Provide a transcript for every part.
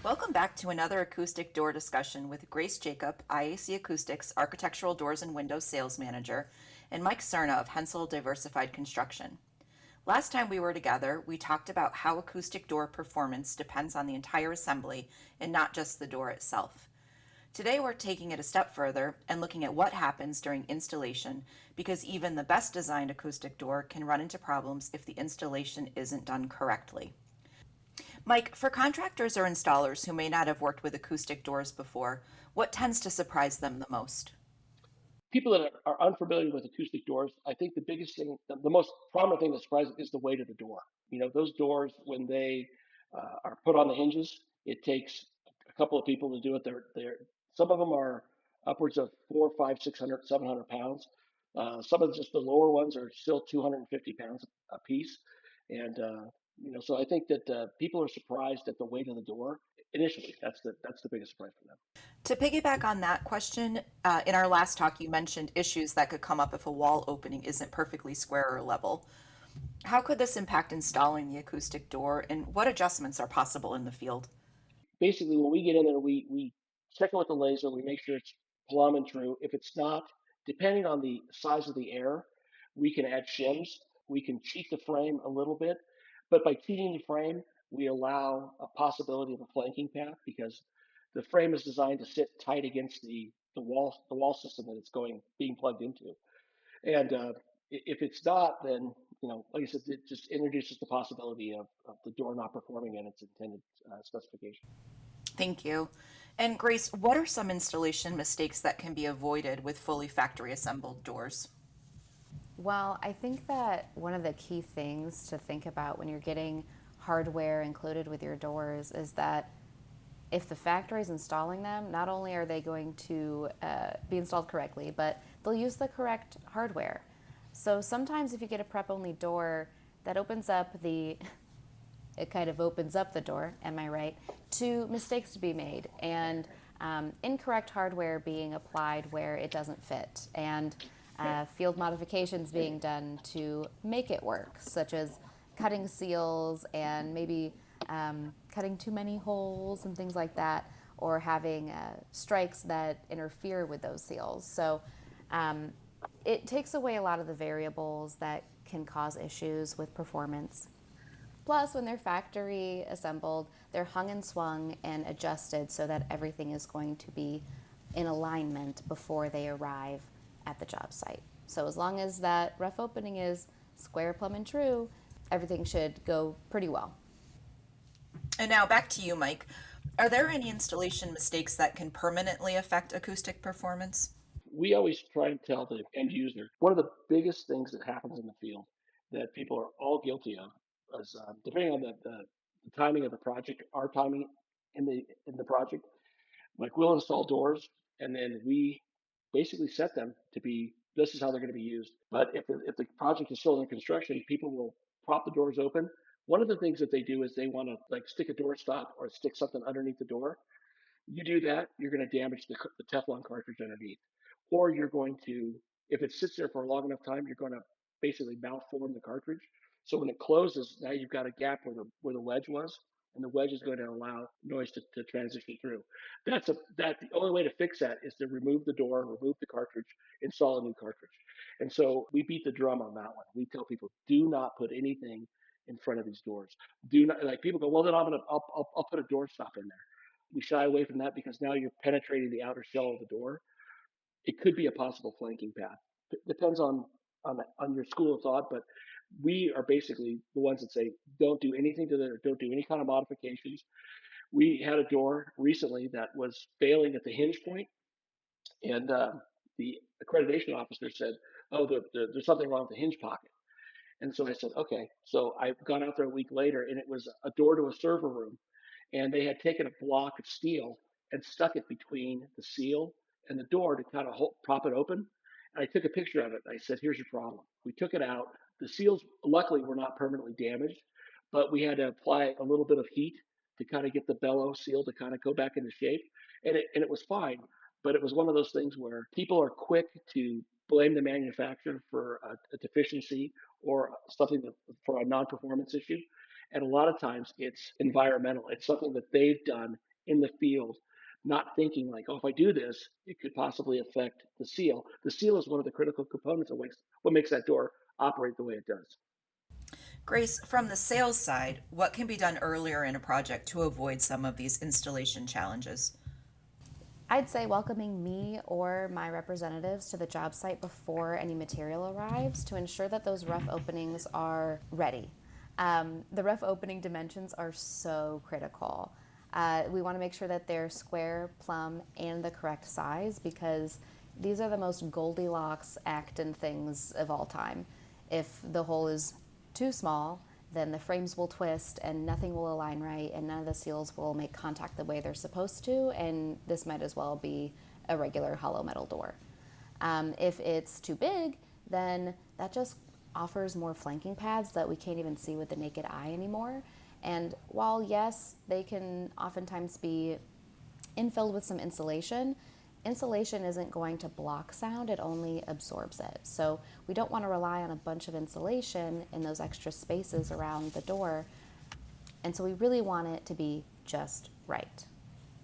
Welcome back to another acoustic door discussion with Grace Jacob, IAC Acoustics Architectural Doors and Windows Sales Manager, and Mike Sirna of Hensel Diversified Construction. Last time we were together, we talked about how acoustic door performance depends on the entire assembly and not just the door itself. Today we're taking it a step further and looking at what happens during installation, because even the best designed acoustic door can run into problems if the installation isn't done correctly. Mike, for contractors or installers who may not have worked with acoustic doors before, what tends to surprise them the most? People that are unfamiliar with acoustic doors, I think the biggest thing, the most prominent thing that surprises is the weight of the door. You know, those doors, when they are put on the hinges, it takes a couple of people to do it. Some of them are upwards of 4, 5, 600, 700 pounds. Some of just the lower ones are still 250 pounds a piece. And, so I think that people are surprised at the weight of the door initially. That's the biggest surprise for them. To piggyback on that question, in our last talk, you mentioned issues that could come up if a wall opening isn't perfectly square or level. How could this impact installing the acoustic door, and what adjustments are possible in the field? Basically, when we get in there, we check it with the laser. We make sure it's plumb and true. If it's not, depending on the size of the air, we can add shims. We can cheat the frame a little bit, but by cheating the frame, we allow a possibility of a flanking path because the frame is designed to sit tight against the wall system that it's going being plugged into. And if it's not, then like I said, it just introduces the possibility of the door not performing in its intended specification. Thank you. And Grace, what are some installation mistakes that can be avoided with fully factory assembled doors? Well, I think that one of the key things to think about when you're getting hardware included with your doors is that if the factory is installing them, not only are they going to be installed correctly, but they'll use the correct hardware. So sometimes if you get a prep only door, that opens up it kind of opens up the door, am I right, to mistakes to be made and incorrect hardware being applied where it doesn't fit, and field modifications being done to make it work, such as cutting seals and maybe cutting too many holes and things like that, or having strikes that interfere with those seals. So it takes away a lot of the variables that can cause issues with performance. Plus, when they're factory assembled, they're hung and swung and adjusted so that everything is going to be in alignment before they arrive at the job site. So as long as that rough opening is square, plumb, and true, everything should go pretty well. And now back to you, Mike. Are there any installation mistakes that can permanently affect acoustic performance? We always try and tell the end user one of the biggest things that happens in the field that people are all guilty of is depending on the timing of the project, our timing in the project. Like we'll install doors and then we basically set them to be this is how they're going to be used. But if the project is still under construction, people will prop the doors open. One of the things that they do is they want to like stick a door stop or stick something underneath the door. You do that, you're going to damage the Teflon cartridge underneath, or you're going to, if it sits there for a long enough time, you're going to basically malform the cartridge. So when it closes, now you've got a gap where the wedge was, and the wedge is going to allow noise to transition through. The only way to fix that is to remove the door, remove the cartridge, install a new cartridge. And so we beat the drum on that one. We tell people do not put anything in front of these doors. Do not like people go, well then I'll put a door stop in there. We shy away from that because now you're penetrating the outer shell of the door. It could be a possible flanking path. It depends on your school of thought, but we are basically the ones that say don't do anything to the don't do any kind of modifications. We had a door recently that was failing at the hinge point, and the accreditation officer said, "Oh, there's something wrong with the hinge pocket." And so I said, "Okay." So I've gone out there a week later, and it was a door to a server room and they had taken a block of steel and stuck it between the seal and the door to kind of prop it open. And I took a picture of it. I said, "Here's your problem." We took it out. The seals, luckily, were not permanently damaged, but we had to apply a little bit of heat to kind of get the bellow seal to kind of go back into shape. And it was fine, but it was one of those things where people are quick to blame the manufacturer for a deficiency or something for a non-performance issue. And a lot of times it's environmental. It's something that they've done in the field, not thinking like, oh, if I do this, it could possibly affect the seal. The seal is one of the critical components of what makes that door operate the way it does. Grace, from the sales side, what can be done earlier in a project to avoid some of these installation challenges? I'd say welcoming me or my representatives to the job site before any material arrives to ensure that those rough openings are ready. The rough opening dimensions are so critical. We want to make sure that they're square, plumb, and the correct size because these are the most Goldilocks Acton things of all time. If the hole is too small, then the frames will twist and nothing will align right and none of the seals will make contact the way they're supposed to, and this might as well be a regular hollow metal door. If it's too big, then that just offers more flanking paths that we can't even see with the naked eye anymore. And while yes, they can oftentimes be infilled with some insulation, insulation isn't going to block sound, it only absorbs it. So we don't want to rely on a bunch of insulation in those extra spaces around the door. And so we really want it to be just right.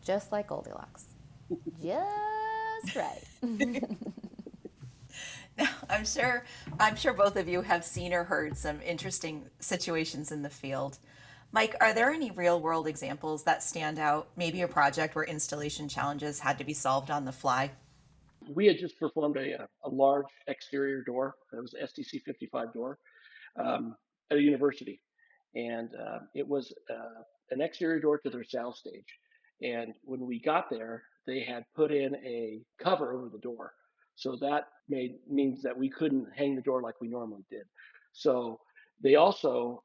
Just like Goldilocks. Just right. I'm sure both of you have seen or heard some interesting situations in the field. Mike, are there any real world examples that stand out? Maybe a project where installation challenges had to be solved on the fly? We had just performed a large exterior door. It was an STC 55 door at a university. And it was an exterior door to their sound stage. And when we got there, they had put in a cover over the door. So that means that we couldn't hang the door like we normally did. So we also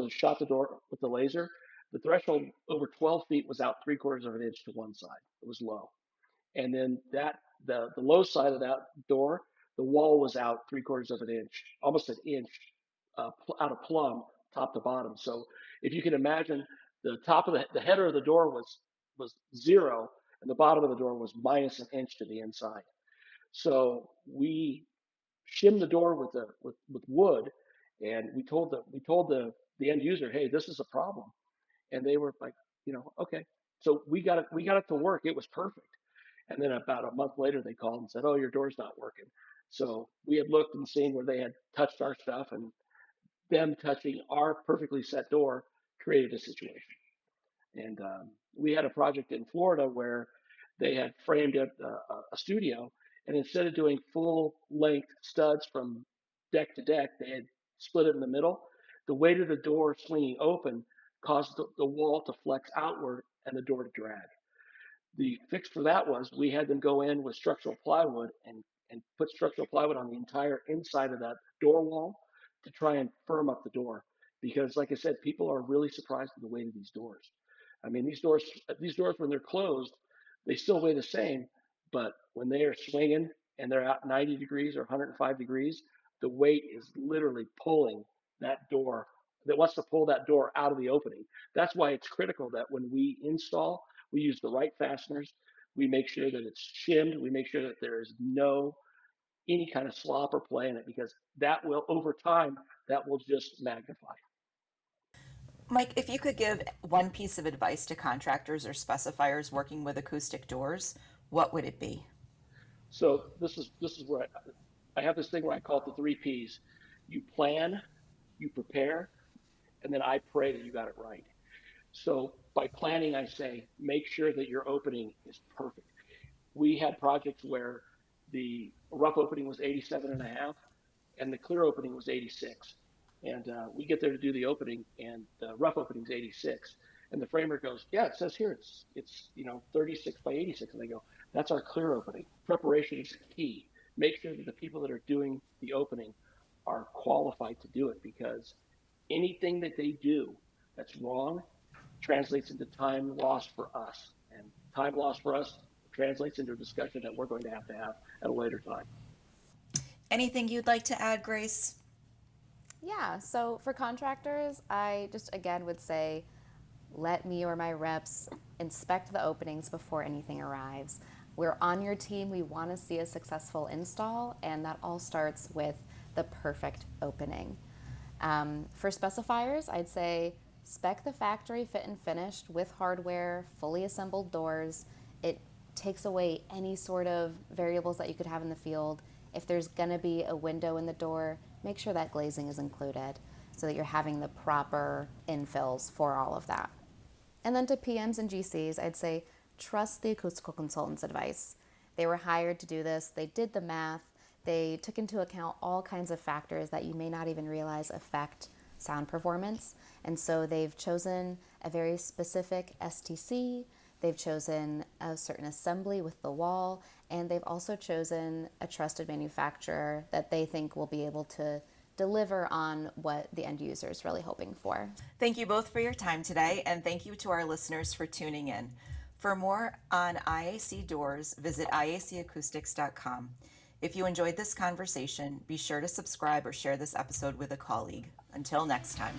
shot the door with the laser. The threshold over 12 feet was out 3/4 of an inch to one side. It was low. And then the low side of that door, the wall was out 3/4 of an inch, almost an inch out of plumb, top to bottom. So if you can imagine, the top of the header of the door was zero, and the bottom of the door was minus an inch to the inside. So we shimmed the door with wood, and we told the end user, hey, this is a problem, and they were like, okay. So we got it to work. It was perfect. And then about a month later, they called and said, "Oh, your door's not working." So we had looked and seen where they had touched our stuff, and them touching our perfectly set door created a situation. And we had a project in Florida where they had framed a studio, and instead of doing full length studs from deck to deck, they had split it in the middle. The weight of the door swinging open caused the wall to flex outward and the door to drag. The fix for that was we had them go in with structural plywood and put structural plywood on the entire inside of that door wall to try and firm up the door. Because, like I said, people are really surprised at the weight of these doors. I mean, these doors when they're closed, they still weigh the same, but when they are swinging and they're at 90 degrees or 105 degrees, the weight is literally pulling that door, that wants to pull that door out of the opening. That's why it's critical that when we install, we use the right fasteners. We make sure that it's shimmed. We make sure that there is no any kind of slop or play in it, because that will, over time, that will just magnify. Mike, if you could give one piece of advice to contractors or specifiers working with acoustic doors, what would it be? So this is where I have this thing where I call it the three P's. You plan, you prepare, and then I pray that you got it right. So by planning, I say make sure that your opening is perfect. We had projects where the rough opening was 87 and a half and the clear opening was 86. And we get there to do the opening, and the rough opening is 86. And the framer goes, "Yeah, it says here it's 36 by 86." And they go, "That's our clear opening." Preparation is key. Make sure that the people that are doing the opening are qualified to do it, because anything that they do that's wrong translates into time lost for us, and time lost for us translates into a discussion that we're going to have at a later time. Anything you'd like to add, Grace? Yeah, so for contractors, I just again would say let me or my reps inspect the openings before anything arrives. We're on your team. We want to see a successful install, and that all starts with the perfect opening. For specifiers, I'd say Spec the factory fit and finished with hardware, fully assembled doors. It takes away any sort of variables that you could have in the field. If there's going to be a window in the door, make sure that glazing is included so that you're having the proper infills for all of that. And then to PMs and GCs, I'd say trust the acoustical consultant's advice. They were hired to do this, they did the math, they took into account all kinds of factors that you may not even realize affect sound performance. And so they've chosen a very specific STC, they've chosen a certain assembly with the wall, and they've also chosen a trusted manufacturer that they think will be able to deliver on what the end user is really hoping for. Thank you both for your time today, and thank you to our listeners for tuning in. For more on IAC doors, visit iacacoustics.com. If you enjoyed this conversation, be sure to subscribe or share this episode with a colleague. Until next time.